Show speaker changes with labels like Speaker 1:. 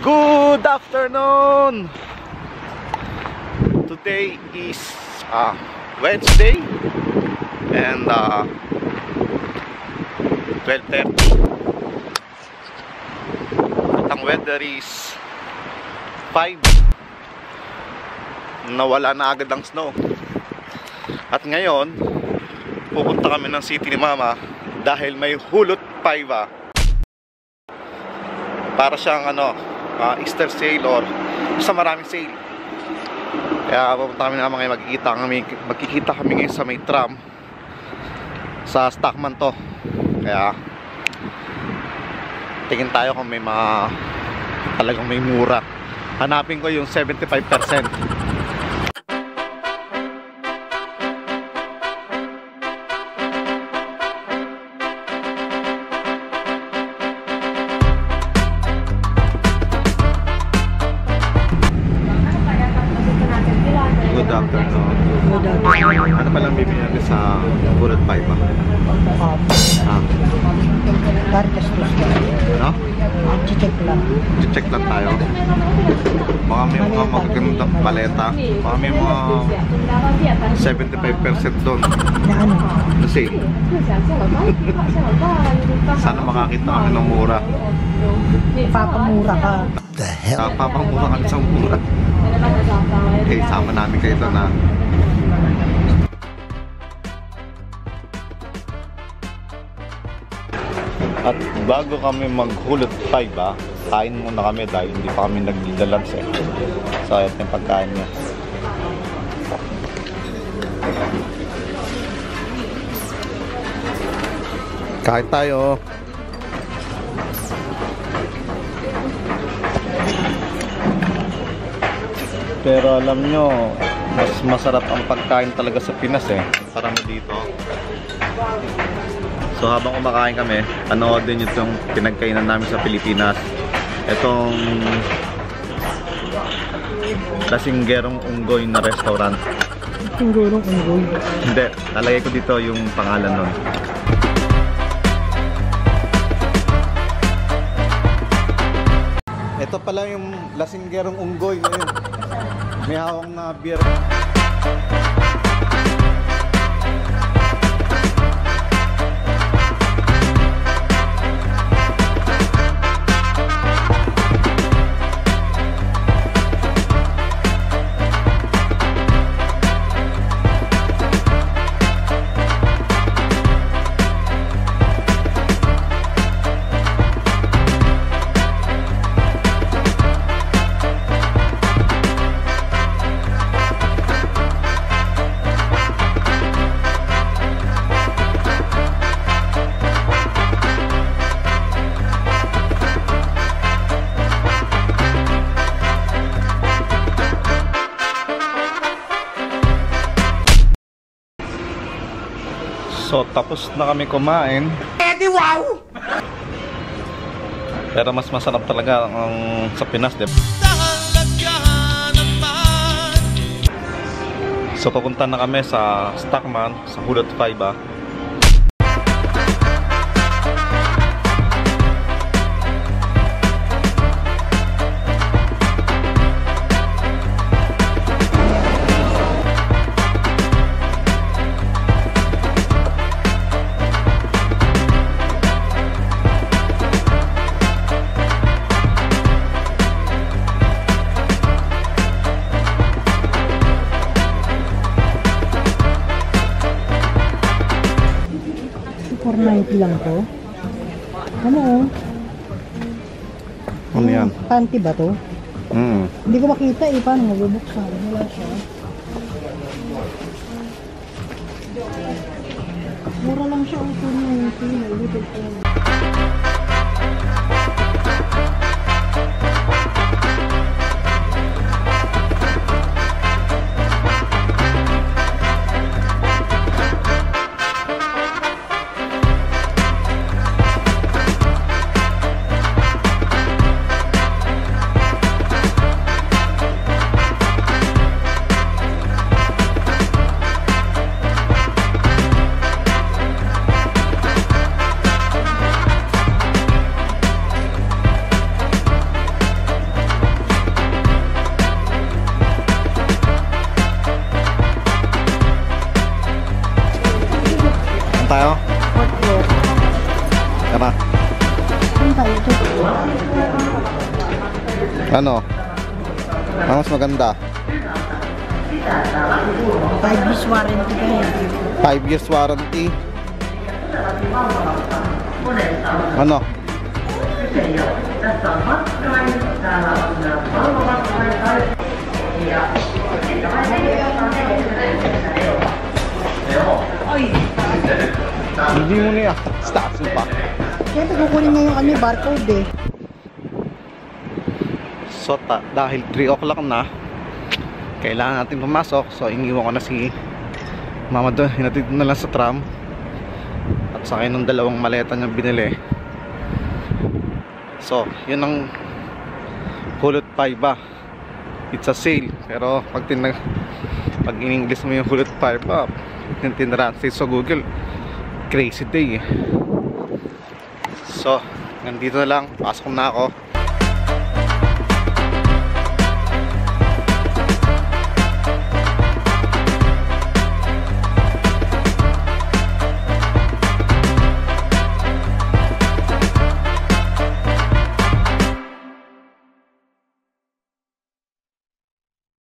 Speaker 1: Good afternoon! Today is Wednesday and 12:30. At ang weather is 5. Nawala na agad ang snow. At ngayon pupunta kami ng city ni Mama dahil may hulot paiva. Para siyang Easter sale or sa maraming sale. Kaya pupunta kami naman ngayon, magkikita kami ngayon sa may tram sa Stockman to. Kaya tingin tayo kung may talagang may mura. Hanapin ko yung 75%. Good afternoon. Ano palang bibili natin sa Bullet Pipe?
Speaker 2: Caritas Tuesday.
Speaker 1: Ano?
Speaker 2: Check lang.
Speaker 1: Check lang tayo. Baka may mga magagandang paleta. Baka may mga 75% doon.
Speaker 2: Na ano?
Speaker 1: Na sale. Sana makakita kami ng mura.
Speaker 2: Papamura ka.
Speaker 1: The hell? Papamura kami sa mura. Okay, sama namin kayo doon na. At bago kami maghulot paiva, kain muna kami dahil hindi pa kami nagdalabs eh. So ito yung pagkain niya. Kain tayo. Pero alam nyo, mas masarap ang pagkain talaga sa Pinas eh. Sarami dito. So habang kumakain kami, din yung pinagkainan namin sa Pilipinas. Itong Lasinggerong Unggoy na restaurant.
Speaker 2: Lasinggerong Unggoy?
Speaker 1: Hindi, nalagay ko dito yung pangalan nun. Ito pala yung Lasinggerong Unggoy ngayon. May hawak na beer. So tapos na kami kumain.
Speaker 2: Wow!
Speaker 1: Pero mas masarap talaga ang sa Pinas, diba? So papunta na kami sa Stockman, sa Hulot Paiva.
Speaker 2: $4.90 lang to. Ano oh?
Speaker 1: Ano yan?
Speaker 2: Panty ba to? Hindi ko makita eh. Paano mabubuksan? Wala siya. Mura lang siya. $4.90.
Speaker 1: Ano? Ang mas maganda?
Speaker 2: 5 years warranty ka yan.
Speaker 1: 5 years warranty. Ano? Hindi mo niya. Stop pa.
Speaker 2: Siyempre kukunin niya yung barcode eh.
Speaker 1: So dahil 3 o'clock na, kailangan natin pumasok. So iniwan ko na si mama doon. Hinatid na lang sa tram. At sakay ng dalawang maleta niyang binili. So yun ang Hulot 5 ba. It's a sale. Pero pag in-English mo yung Hulot 5 ba, yung tinranslate sa Google, crazy day eh. So nandito na lang. Pasok na ako.